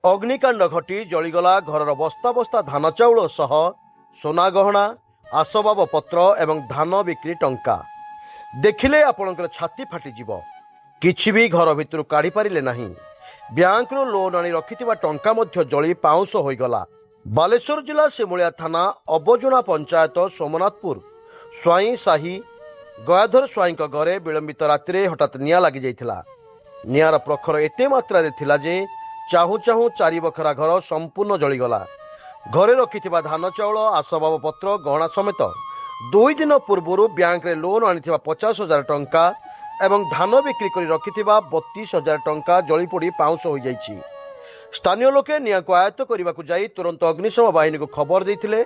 ଅଗ୍ନିକାଣ୍ଡ ଘଟି ଜଳିଗଲା ଘରର ବସ୍ତା ବସ୍ତା ଧାନ ଚାଉଳ ସହ ସୁନା ଗହଣା, ଆସବାବ ପତ୍ର ଏବଂ ଧାନ ବିକ୍ରି ଟଙ୍କା। ଦେଖିଲେ ଆପଣଙ୍କର ଛାତି ଫାଟିଯିବ। କିଛି ବି ଘର ଭିତରୁ କାଢ଼ିପାରିଲେ ନାହିଁ। ବ୍ୟାଙ୍କରୁ ଲୋନ୍ ଆଣି ରଖିଥିବା ଟଙ୍କା ମଧ୍ୟ ଜଳି ପାଉଁଶ ହୋଇଗଲା। ବାଲେଶ୍ୱର ଜିଲ୍ଲା ସିମୁଳିଆ ଥାନା ଅବଜୁଣା ପଞ୍ଚାୟତ ସୋମନାଥପୁର ସ୍ୱାଇଁ ସାହି ଗୟାଧର ସ୍ୱାଇଁଙ୍କ ଘରେ ବିଳମ୍ବିତ ରାତିରେ ହଠାତ୍ ନିଆଁ ଲାଗିଯାଇଥିଲା। ନିଆଁର ପ୍ରଖର ଏତେ ମାତ୍ରାରେ ଥିଲା ଯେ ଚାହୁଁ ଚାହୁଁ 4 ବଖରା ଘର ସମ୍ପୂର୍ଣ୍ଣ ଜଳିଗଲା। ଘରେ ରଖିଥିବା ଧାନ ଚାଉଳ, ଆସବାବପତ୍ର, ଗହଣା ସମେତ 2 ଦିନ ପୂର୍ବରୁ ବ୍ୟାଙ୍କରେ ଲୋନ୍ ଆଣିଥିବା 50,000 ଟଙ୍କା ଏବଂ ଧାନ ବିକ୍ରି କରି ରଖିଥିବା 32,000 ଟଙ୍କା ଜଳିପୋଡ଼ି ପାଉଁଶ ହୋଇଯାଇଛି। ସ୍ଥାନୀୟ ଲୋକେ ନିଆଁକୁ ଆୟତ୍ତ କରିବାକୁ ଯାଇ ତୁରନ୍ତ ଅଗ୍ନିଶମ ବାହିନୀକୁ ଖବର ଦେଇଥିଲେ।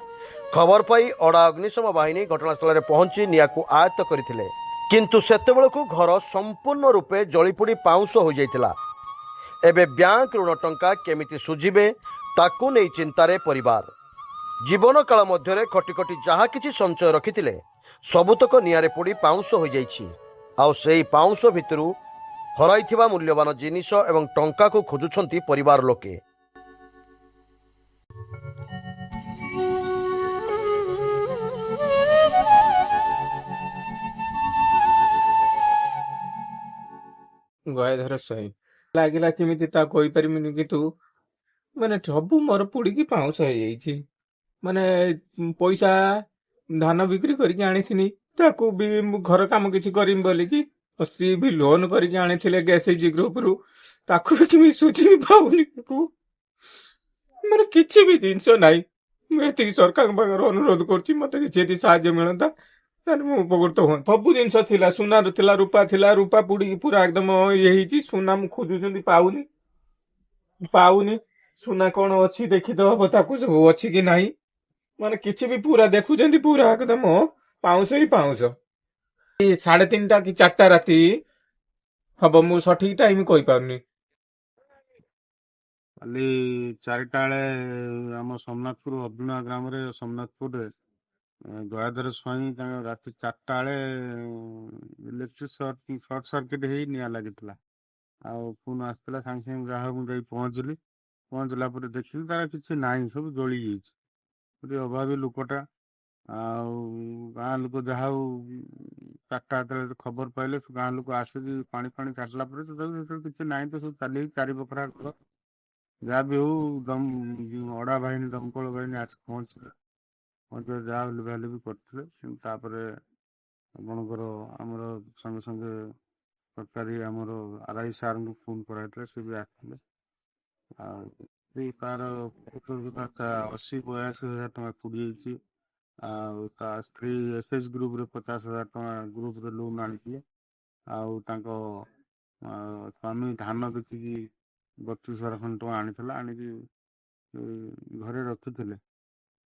ଖବର ପାଇ ଅଡ଼ା ଅଗ୍ନିଶମ ବାହିନୀ ଘଟଣାସ୍ଥଳରେ ପହଞ୍ଚି ନିଆଁକୁ ଆୟତ୍ତ କରିଥିଲେ, କିନ୍ତୁ ସେତେବେଳକୁ ଘର ସମ୍ପୂର୍ଣ୍ଣ ରୂପେ ଜଳିପୋଡ଼ି ପାଉଁଶ ହୋଇଯାଇଥିଲା। ଏବେ ବ୍ୟାଙ୍କ ଋଣ ଟଙ୍କା କେମିତି ସୁଝିବେ ତାକୁ ନେଇ ଚିନ୍ତାରେ ପରିବାର। ଜୀବନ କାଳ ମଧ୍ୟରେ ଖଟି ଖଟି ଯାହା କିଛି ସଞ୍ଚୟ ରଖିଥିଲେ ସବୁତକ ନିଆଁରେ ପୋଡ଼ି ପାଉଁଶ ହୋଇଯାଇଛି। ଆଉ ସେହି ପାଉଁଶ ଭିତରୁ ହରାଇଥିବା ମୂଲ୍ୟବାନ ଜିନିଷ ଏବଂ ଟଙ୍କାକୁ ଖୋଜୁଛନ୍ତି ପରିବାର ଲୋକେ। ଗୟାଧର ସ୍ୱାଇଁ ଲାଗିଲା କେମିତି ତା କହିପାରିବିନି, କିନ୍ତୁ ମାନେ ସବୁ ମୋର ପୋଡିକି ପାଉଁଶ ହେଇଯାଇଛି। ମାନେ ପଇସା ଧାନ ବିକ୍ରି କରିକି ଆଣିଥିନି, ତାକୁ ବି ମୁଁ ଘର କାମ କିଛି କରିମି ବୋଲିକି ସ୍ତ୍ରୀ ବି ଲୋନ କରିକି ଆଣିଥିଲେ ଗ୍ୟାସ୍ ଗ୍ରୁପରୁ, ତାକୁ ବି କେମିତି ସୁଝି ପାଉନି। ମାନେ କିଛି ବି ଜିନିଷ ନାହିଁ। ମୁଁ ଏତିକି ସରକାରଙ୍କ ପାଖରେ ଅନୁରୋଧ କରୁଛି, ମତେ କିଛି ଯଦି ସାହାଯ୍ୟ ମିଳନ୍ତା ତାହେଲେ ମୁଁ ଉପକୃତ ହୁଅନ୍ତି। ସବୁ ଜିନିଷ ଥିଲା, ସୁନାର ଥିଲା, ରୂପା ପୁଡିକି ପୁରା ଏକଦମ ଇଏ ହେଇଛି। ସୁନା ମୁଁ ଖୋଜୁଛନ୍ତି ପାଉନି। ସୁନା କଣ ଅଛି ଦେଖିଦବ ତାକୁ, ସବୁ ଅଛି କି ନାହିଁ। ମାନେ କିଛି ବି ପୁରା ଦେଖୁଛନ୍ତି, ପୁରା ଏକଦମ ପାଉଁଶ ହିଁ ପାଉଁଶ। 3:30 କି 4ଟା ରାତି ହବ, ମୁଁ ସଠିକ ଟାଇମ କହିପାରୁନି। କାଲି 4ଟା ବେଳେ ଆମ ସୋମନାଥପୁର ଅବଜୁଣା ଗ୍ରାମରେ ସୋମନାଥପୁରରେ ଗୟାଧର ସ୍ୱାଇଁ ତାଙ୍କ ରାତି 4ଟା ବେଳେ ଇଲେକ୍ଟ୍ରିକ୍ ସର୍ଟ ସର୍କିଟ୍ ହେଇ ନିଆଁ ଲାଗିଥିଲା। ଆଉ ଫୋନ୍ ଆସିଥିଲା, ସାଙ୍ଗେ ସାଙ୍ଗେ ଯାହା ମୁଁ ଯାଇ ପହଞ୍ଚିଲା ପରେ ଦେଖିଲି ତାର କିଛି ନାହିଁ, ସବୁ ଜଳି ଯାଇଛି। ଗୋଟେ ଅଭାବୀ ଲୋକଟା। ଆଉ ଗାଁ ଲୋକ ଯାହା ହଉ 4ଟା ଯେତେବେଳେ ଖବର ପାଇଲେ, ଗାଁ ଲୋକ ଆସିକି ପାଣି କାଟିଲା ପରେ ସେଥିରେ କିଛି ନାହିଁ, ତ ସବୁ ଚାଲିକି 4 ବଖରା ଘର। ଯାହା ବି ହଉ ଅଡ଼ା ବାହିନୀ, ଦମକଳ ବାହିନୀ ଆସି ପହଞ୍ଚିଲେ ଯାହା ଲିଭାଲିଭି ବି କରିଥିଲେ। କିନ୍ତୁ ତାପରେ ଆପଣଙ୍କର ଆମର ସଙ୍ଗେ ସଙ୍ଗେ ସରକାରୀ ଆମର RI ସାର୍ଙ୍କୁ ଫୋନ୍ କରାଯାଇଥିଲା, ସେ ବି ଆସିଥିଲେ। ଆଉ ତାର 80-82 ହଜାର ଟଙ୍କା ପୋଡ଼ିଯାଇଛି। ଆଉ ତା ସ୍ତ୍ରୀ SS ଗ୍ରୁପରେ 50,000 ଟଙ୍କା ଗ୍ରୁପରେ ଲୋନ୍ ଆଣିଥିଲେ। ଆଉ ତାଙ୍କ ସ୍ୱାମୀ ଧାନ ବିକିକି 32,000 ଖଣ୍ଡେ ଟଙ୍କା ଆଣିଥିଲା, ଆଣିକି ଘରେ ରଖିଥିଲେ।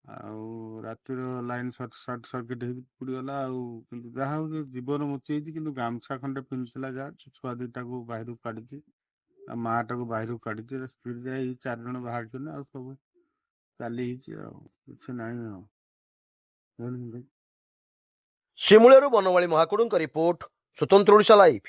ଆଉ ରାତିର ଲାଇନ୍ ସର୍ଟ ସର୍କିଟ୍ ହେଇକି ପୋଡ଼ିଗଲା। ଆଉ କିନ୍ତୁ ଯାହା ହଉ ଜୀବନ ବଞ୍ଚିଯାଇଛି। କିନ୍ତୁ ଗାମୁଛା ଖଣ୍ଡେ ପିନ୍ଧିଥିଲା, ଯାହା ଛୁଆ 2ଟାକୁ ବାହାରକୁ କାଢିଛି, ଆଉ ମାଆଟାକୁ ବାହାରକୁ କାଢିଛି। ସ୍ତ୍ରୀରେ ଏଇ 4 ଜଣ ବାହାରିଛନ୍ତି, ଆଉ ସବୁ ଚାଲି ହେଇଛି, ଆଉ କିଛି ନାହିଁ। ଆଉ ସିମୁଳିଆରୁ ବନମାଳୀ ମହାକୁଡ଼ଙ୍କ ରିପୋର୍ଟ, ସ୍ୱତନ୍ତ୍ର ଓଡ଼ିଶା ଲାଇଭ୍।